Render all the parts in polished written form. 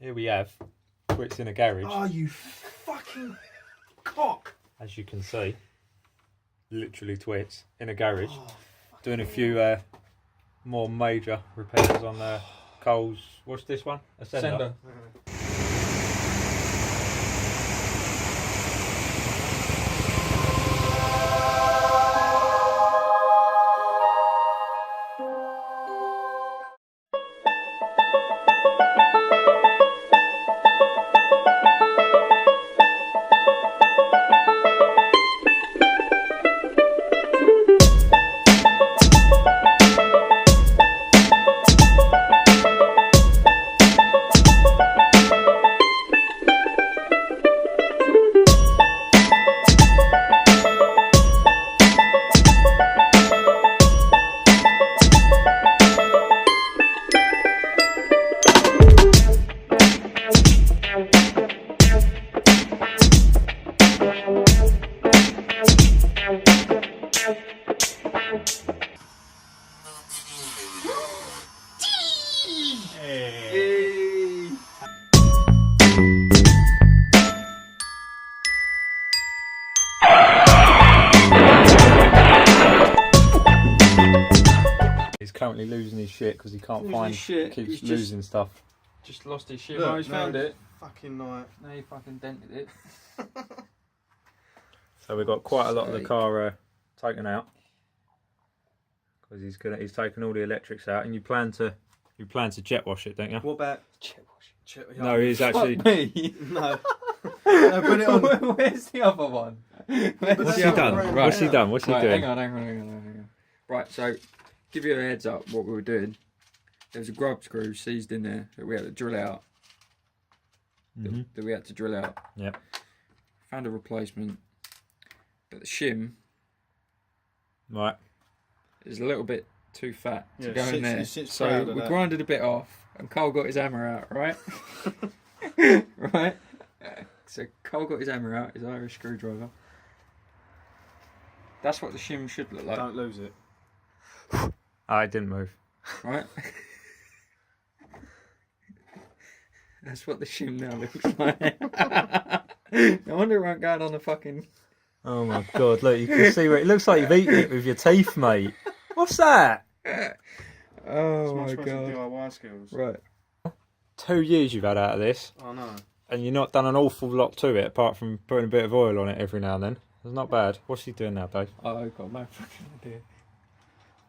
Here we have twits in a garage. Oh, you fucking cock! As you can see, literally twits in a garage. Doing a few more major repairs on the Karls. What's this one? A sender. He's currently losing his shit because he can't find shit. Keeps losing stuff. Just lost his shit. He's found it. Fucking night. Now he fucking dented it. So we've got quite a lot of the car taken out because he's taken all the electrics out, and you plan to jet wash it, don't you? What about Jet wash? No, he's actually. Me. no. No, put it on. Where's the other one? What's he done? Right. What's he done? What's he doing? Hang on. Right, so give you a heads up what we were doing. There was a grub screw seized in there that we had to drill out. That we had to drill out. Yep. Found a replacement, but the shim Right. is a little bit too fat to go in there. Sits So proud of we that. grinded a bit off, and Cole got his hammer out, right? Right? So Cole got his hammer out, his Irish screwdriver. That's what the shim should look like, Don't lose it. I didn't move. right? That's what the shim now looks like. No wonder it won't go on the fucking... Oh my god! Look, you can see where it looks like you've eaten it with your teeth, mate. What's that? Oh my Smash god. DIY skills. Right. 2 years you've had out of this, Oh no. and you've not done an awful lot to it apart from putting a bit of oil on it every now and then. It's not bad. What's he doing now, Dave? Oh, I've got no fucking idea.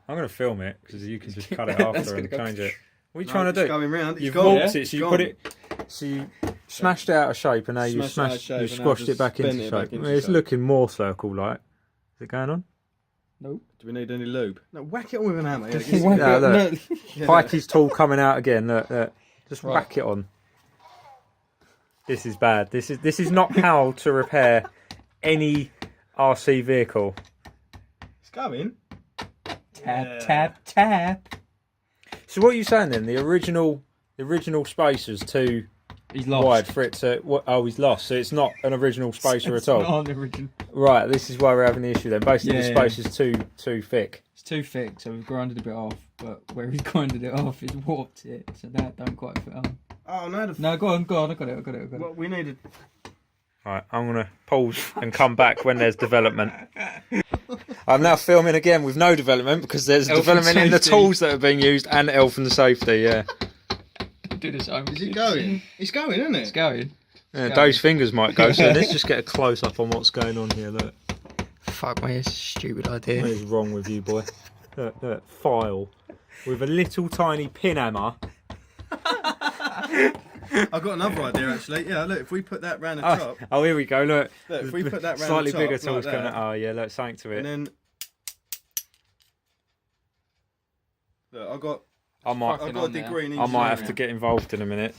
I'm going to film it because you can just cut it after and change it. What are you trying to do? Going round. You've gone. warped it, so you put it. So you smashed it out of shape, and now you squashed it back into shape. It's looking more circle-like. Is it going on? Nope. Do we need any lube? No, whack it on with an hammer. No, look. Pikey's tool coming out again. Look. Just whack it on. This is bad. This is not how to repair any RC vehicle. It's going. Tap. So what are you saying then? The original spacer's too He's lost. wide for it to. Oh, he's lost. So it's not an original spacer at all. Not an original. Right. This is why we're having the issue then. Basically, the spacer's too thick. It's too thick, so we've grinded a bit off. But where we grinded it off, it's warped it, so that don't quite fit on. Oh no. No, go on. I got it. What we needed. Right, I'm going to pause and come back when there's development. I'm now filming again with no development because there's development in the tools that are being used and health and safety, yeah. Do this over. Is it going? It's going, isn't it? It's going. Yeah, Dave's fingers might go, so let's just get a close-up on what's going on here, look. Fuck me, it's a stupid idea. What is wrong with you, boy? Look, file with a little tiny pin hammer. I've got another idea actually. Yeah, look, if we put that round the top. Oh, here we go, look. Look, if we put that round slightly the top, bigger tools like coming that, out. Oh, yeah, look, something to it. and then. Look, I might I've got a degree in engineering. I might have to get involved in a minute.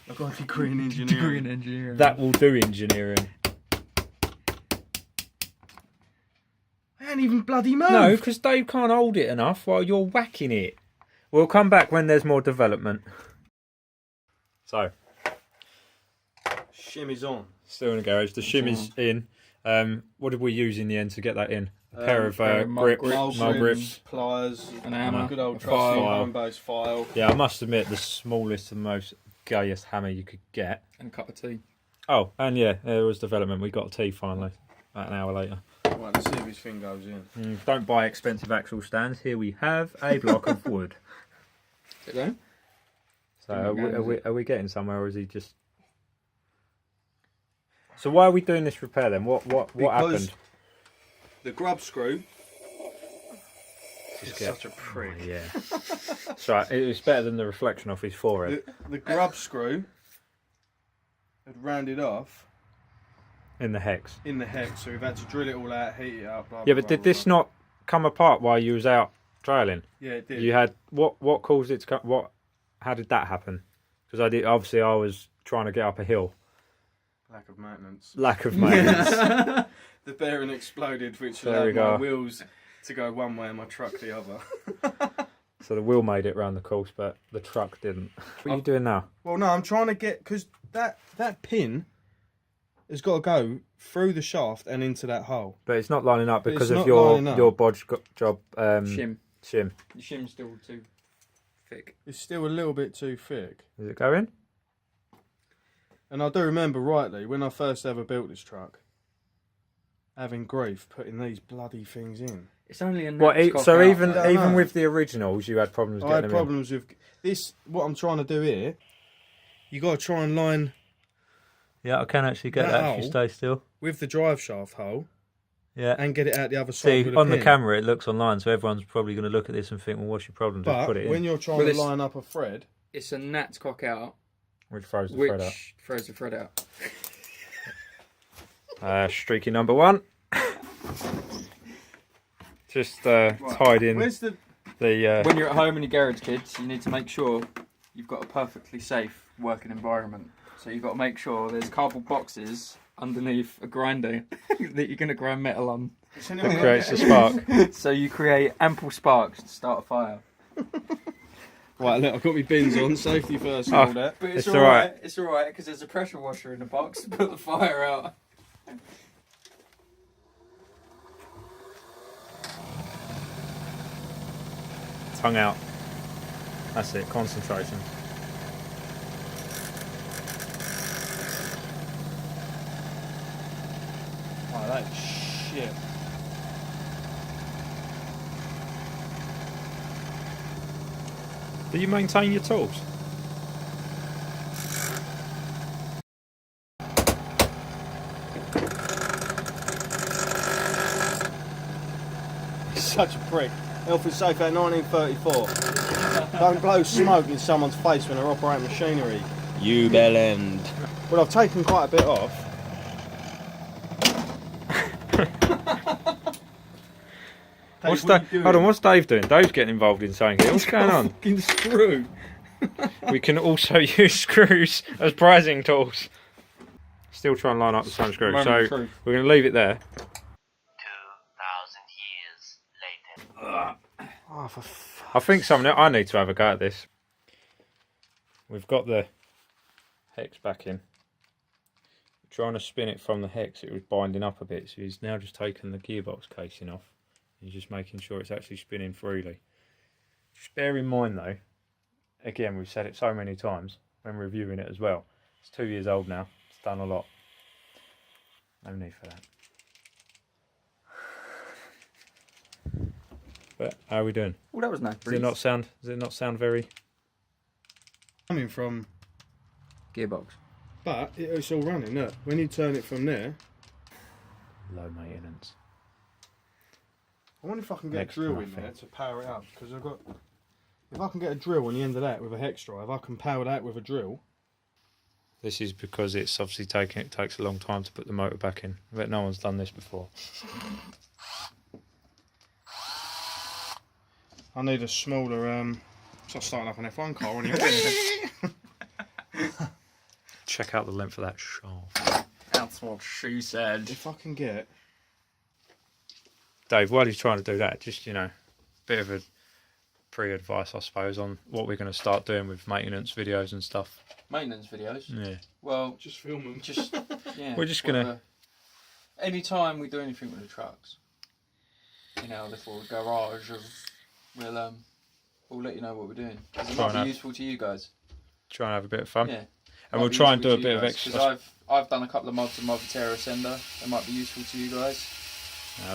I've got a degree in engineering. That will do engineering. I ain't even bloody moved. No, because Dave can't hold it enough while you're whacking it. We'll come back when there's more development. So, shim is on. Still in the garage. The shim is in. What did we use in the end to get that in? A pair of mud grips, pliers, an hammer, good old a file. home-based file. Yeah, I must admit the smallest and most gayest hammer you could get. And a cup of tea. Oh, and yeah, there was development. We got tea finally, about an hour later. Right, let's see if his thing goes in. Don't buy expensive axle stands. Here we have a block of wood. Is it going? So are we getting somewhere, or is he just... So why are we doing this repair then? What happened? The grub screw Just is such a prick. Oh, yeah. So it was better than the reflection off his forehead. The grub screw had rounded off In the hex. in the hex, so we've had to drill it all out, heat it up. Blah, Yeah, blah, but did blah, this not come apart while you was out trailing? Yeah, it did. You had what caused it to come? How did that happen? Because I was trying to get up a hill. Lack of maintenance. Lack of maintenance. The bearing exploded, which There we allowed my go. wheels to go one way and my truck the other. So the wheel made it round the course, but the truck didn't. What are you doing now? Well, no, I'm trying to get, because that pin has got to go through the shaft and into that hole. But it's not lining up But because it's of not lining up. your bodge job. Shim. Shim. The shim's still too thick. It's still a little bit too thick. Is it going? And I do remember rightly, when I first ever built this truck, having grief putting these bloody things in. It's only a What? Nats So cock out. even I don't know. with the originals, you had problems I getting had them problems with this. What I'm trying to do here, you got to try and line in. Yeah, I can actually get That that if you hole- stay still. with the drive shaft hole Yeah. and get it out the other side. See, with a on the pin. camera it looks online, so everyone's probably going to look at this and think, well, what's your problem? Just But put it in. when you're trying Well, to it's- line up a thread, It's a Nats cock out, Which throws the which thread out. throws the thread out. Streaky number one. Just tied in where's the? the... When you're at home in your garage, kids, you need to make sure you've got a perfectly safe working environment. So you've got to make sure there's cardboard boxes underneath a grinder that you're going to grind metal on. that creates a spark. So you create ample sparks to start a fire. Right, look, I've got my bins on, safety first and Oh. all that. But It's it's all right. It's all right because there's a pressure washer in the box to put the fire out. Tongue out. That's it, concentration. Right, that is shit. Do you maintain your tools? He's such a prick. Health and Safety Act 1934. Don't blow smoke in someone's face when they're operating machinery. You bell end. Well, I've taken quite a bit off. What's Dave, what are you Dave? doing? Hold on, what's Dave doing? Dave's getting involved in something here. What's going on? Fucking screw. We can also use screws as prizing tools. Still trying to line up the front screw. Moment So of truth. we're going to leave it there. 2,000 years later. Oh, for I think I need to have a go at this. We've got the hex back in. Trying to spin it from the hex, it was binding up a bit, so he's now just taken the gearbox casing off. He's just making sure it's actually spinning freely. Just bear in mind though, again, we've said it so many times when reviewing it as well. It's 2 years old now. It's done a lot. No need for that. But how are we doing? Well, that was nice. Does it not sound very... coming from, Gearbox. but it's all running. Look, when you turn it from there, low maintenance? I wonder if I can get Next a drill to in nothing. there to power it up, because I've got. If I can get a drill on the end of that with a hex drive, I can power that with a drill. This is because it's obviously it takes a long time to put the motor back in. I bet no one's done this before. I need a smaller. So I'm starting up an F1 car anyway. Check out the length of that shaft. That's what she said. If I can get. Dave, while he's trying to do that, just, bit of a pre-advice, I suppose, on what we're going to start doing with maintenance videos and stuff. Maintenance videos. Yeah. Well, Just film them. just yeah. We're just gonna- whatever. Anytime we do anything with the trucks, little garage, we'll let you know what we're doing. 'Cause it Try might and be useful to you guys. try and have a bit of fun. Yeah. And we'll try and do a bit of extra. Because I've done a couple of mods of my Vaterra sender that might be useful to you guys.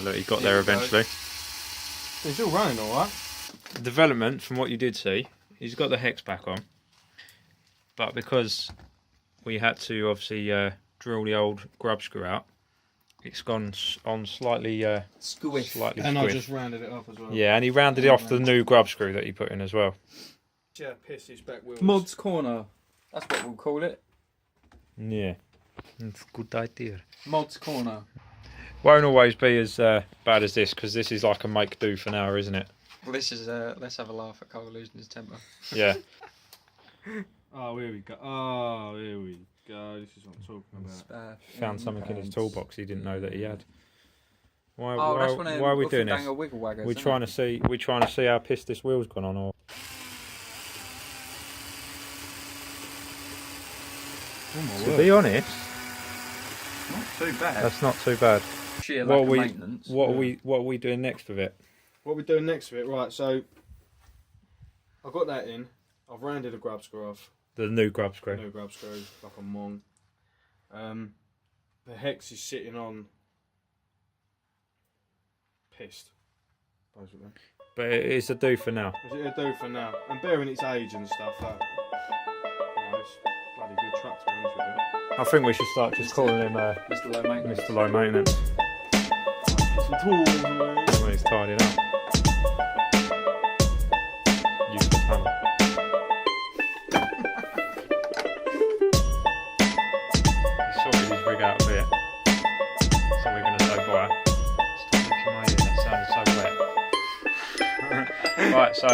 Look, he got there eventually. It's all running all right. Development, from what you did see, he's got the hex back on. But because we had to obviously drill the old grub screw out, it's gone on slightly Squiff. slightly And squiff. I just rounded it up as well. Yeah, and he rounded it off the new grub screw that you put in as well. Yeah, piss his back wheels. Mods corner. That's what we'll call it. Yeah, that's a good idea. Mods corner. Won't always be as bad as this, because this is like a make do for now, isn't it? Well, this is let's have a laugh at Cole losing his temper. Yeah. Oh, here we go. Oh, here we go. This is what I'm talking about. Found something in his toolbox he didn't know that he had. Why Why are we doing this? Wiggle waggers, We're trying to see how pissed this wheel's gone on, or to be honest, Not too bad. that's not too bad. Sheer lack of maintenance. What are we doing next with it? What we're doing next with it, right, so I've got that in. I've rounded a grub screw off. The new grub screw. No grub screw, like a mong. The hex is sitting on pissed, basically. But it's a do for now. Is it a do for now? And bearing its age and stuff, that, it's a bloody good truck to be honest with you. I think we should start just calling him Mr. Low Maintenance. Mr. Low Maintenance Some tools, when he's tidying up. Use the hammer. He sorted his rig out a bit. So we're going to say bye. Stop licking my ear, that sounded so wet. Right, so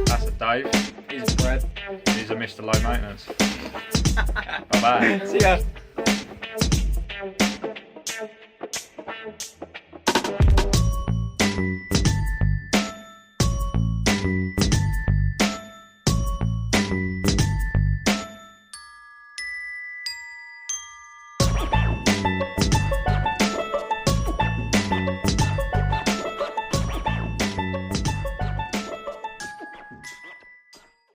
that's a Dave. Here's Brad. He's a Mr. Low Maintenance. Bye bye. See ya.